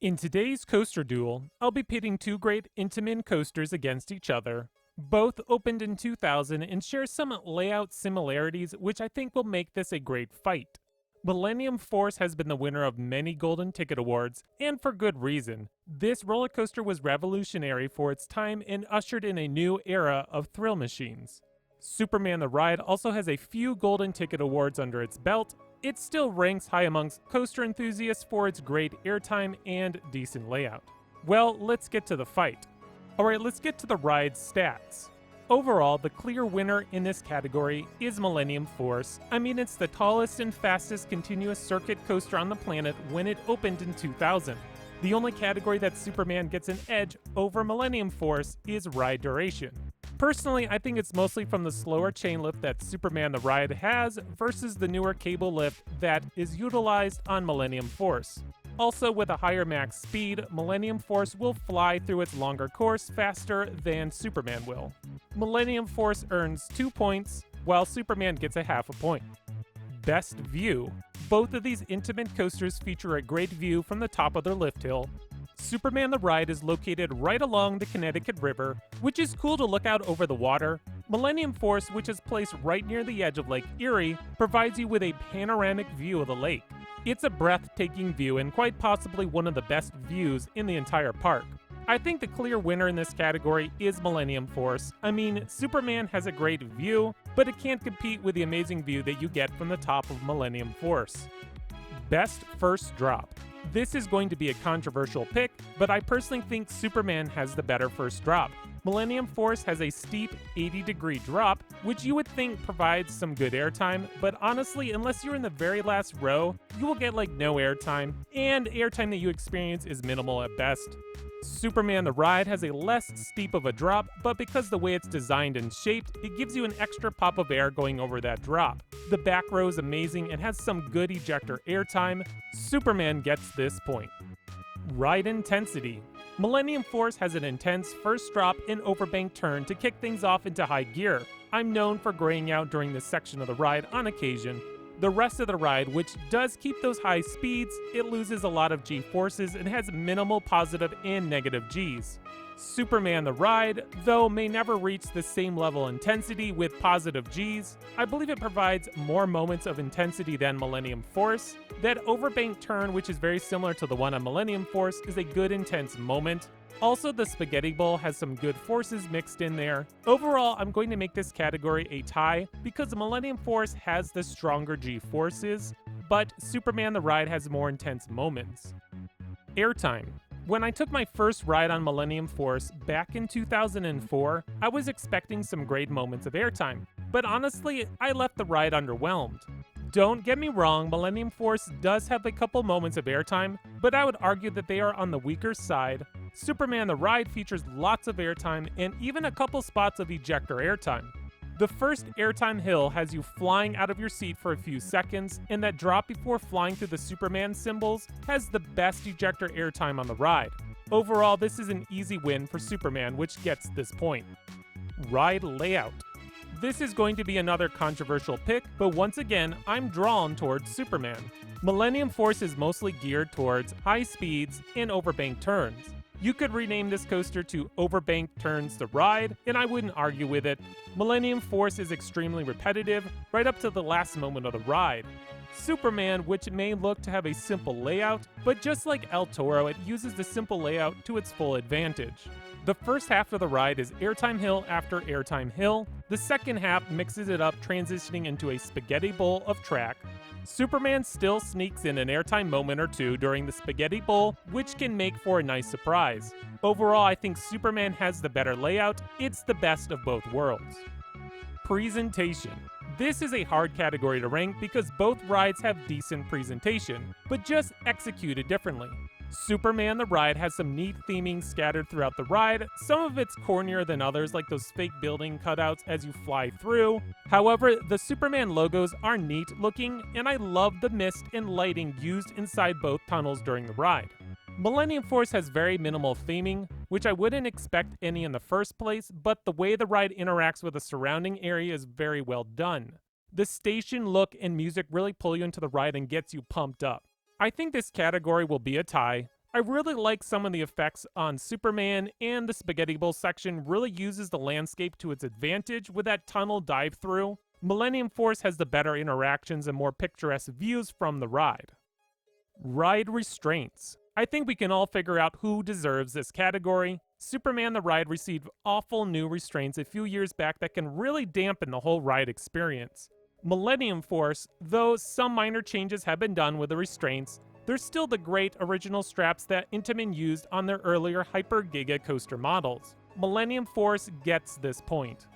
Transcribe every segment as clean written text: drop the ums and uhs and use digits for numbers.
In today's coaster duel, I'll be pitting two great Intamin coasters against each other. Both opened in 2000 and share some layout similarities which I think will make this a great fight. Millennium Force has been the winner of many Golden Ticket Awards, and for good reason. This roller coaster was revolutionary for its time and ushered in a new era of thrill machines. Superman the Ride also has a few Golden Ticket Awards under its belt. It still ranks high amongst coaster enthusiasts for its great airtime and decent layout. Well, let's get to the fight. Alright, let's get to the ride's stats. Overall, the clear winner in this category is Millennium Force. I mean, it's the tallest and fastest continuous circuit coaster on the planet when it opened in 2000. The only category that Superman gets an edge over Millennium Force is ride duration. Personally, I think it's mostly from the slower chain lift that Superman the Ride has versus the newer cable lift that is utilized on Millennium Force. Also, with a higher max speed, Millennium Force will fly through its longer course faster than Superman will. Millennium Force earns 2 points, while Superman gets a half a point. Best view. Both of these intimate coasters feature a great view from the top of their lift hill. Superman the Ride is located right along the Connecticut River, which is cool to look out over the water. Millennium Force, which is placed right near the edge of Lake Erie, provides you with a panoramic view of the lake. It's a breathtaking view and quite possibly one of the best views in the entire park. I think the clear winner in this category is Millennium Force. I mean, Superman has a great view, but it can't compete with the amazing view that you get from the top of Millennium Force. Best first drop. This is going to be a controversial pick, but I personally think Superman has the better first drop. Millennium Force has a steep 80-degree drop, which you would think provides some good airtime, but honestly, unless you're in the very last row, you will get like no airtime, and airtime that you experience is minimal at best. Superman the Ride has a less steep of a drop, but because the way it's designed and shaped, it gives you an extra pop of air going over that drop. The back row is amazing and has some good ejector airtime. Superman gets this point. Ride intensity. Millennium Force has an intense first drop and overbank turn to kick things off into high gear. I'm known for graying out during this section of the ride on occasion. The rest of the ride, which does keep those high speeds, it loses a lot of G-forces and has minimal positive and negative Gs. Superman the Ride, though, may never reach the same level of intensity with positive Gs. I believe it provides more moments of intensity than Millennium Force. That overbank turn, which is very similar to the one on Millennium Force, is a good intense moment. Also, the Spaghetti Bowl has some good forces mixed in there. Overall, I'm going to make this category a tie because the Millennium Force has the stronger G-forces, but Superman the Ride has more intense moments. Airtime. When I took my first ride on Millennium Force back in 2004, I was expecting some great moments of airtime, but honestly, I left the ride underwhelmed. Don't get me wrong, Millennium Force does have a couple moments of airtime, but I would argue that they are on the weaker side. Superman the Ride features lots of airtime and even a couple spots of ejector airtime. The first airtime hill has you flying out of your seat for a few seconds, and that drop before flying through the Superman symbols has the best ejector airtime on the ride. Overall, this is an easy win for Superman, which gets this point. Ride layout. This is going to be another controversial pick, but once again, I'm drawn towards Superman. Millennium Force is mostly geared towards high speeds and overbank turns. You could rename this coaster to Overbank Turns the Ride, and I wouldn't argue with it. Millennium Force is extremely repetitive, right up to the last moment of the ride. Superman, which may look to have a simple layout, but just like El Toro, it uses the simple layout to its full advantage. The first half of the ride is airtime hill after airtime hill. The second half mixes it up, transitioning into a spaghetti bowl of track. Superman still sneaks in an airtime moment or two during the spaghetti bowl, which can make for a nice surprise. Overall, I think Superman has the better layout. It's the best of both worlds. Presentation. This is a hard category to rank because both rides have decent presentation, but just executed differently. Superman the Ride has some neat theming scattered throughout the ride. Some of it's cornier than others, like those fake building cutouts as you fly through. However, the Superman logos are neat looking, and I love the mist and lighting used inside both tunnels during the ride. Millennium Force has very minimal theming, which I wouldn't expect any in the first place, but the way the ride interacts with the surrounding area is very well done. The station look and music really pull you into the ride and gets you pumped up. I think this category will be a tie. I really like some of the effects on Superman, and the Spaghetti Bowl section really uses the landscape to its advantage with that tunnel dive through. Millennium Force has the better interactions and more picturesque views from the ride. Ride Restraints. I think we can all figure out who deserves this category. Superman the ride received awful new restraints a few years back that can really dampen the whole ride experience. Millennium Force, though some minor changes have been done with the restraints, there's still the great original straps that Intamin used on their earlier Hyper Giga coaster models. Millennium Force gets this point.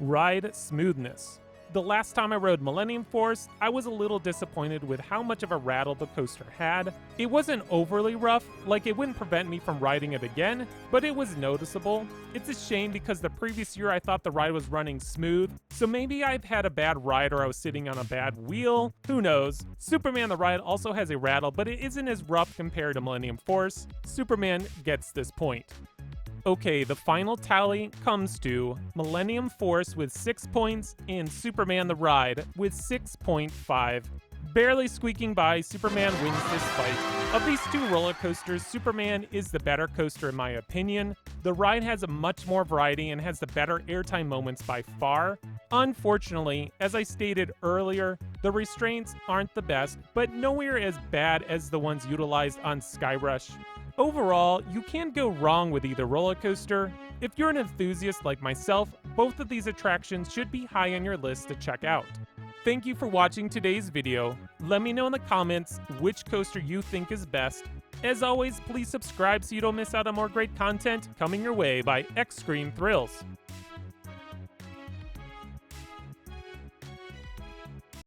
Ride Smoothness. The last time I rode Millennium Force, I was a little disappointed with how much of a rattle the coaster had. It wasn't overly rough, like it wouldn't prevent me from riding it again, but it was noticeable. It's a shame because the previous year I thought the ride was running smooth, so maybe I've had a bad ride or I was sitting on a bad wheel, who knows. Superman the ride also has a rattle, but it isn't as rough compared to Millennium Force. Superman gets this point. Okay, the final tally comes to Millennium Force with 6 points and Superman the Ride with 6.5. Barely squeaking by, Superman wins this fight. Of these two roller coasters, Superman is the better coaster in my opinion. The ride has a much more variety and has the better airtime moments by far. Unfortunately, as I stated earlier, the restraints aren't the best, but nowhere as bad as the ones utilized on Skyrush. Overall, you can't go wrong with either roller coaster. If you're an enthusiast like myself, both of these attractions should be high on your list to check out. Thank you for watching today's video. Let me know in the comments which coaster you think is best. As always, please subscribe so you don't miss out on more great content coming your way by XscreamThrills.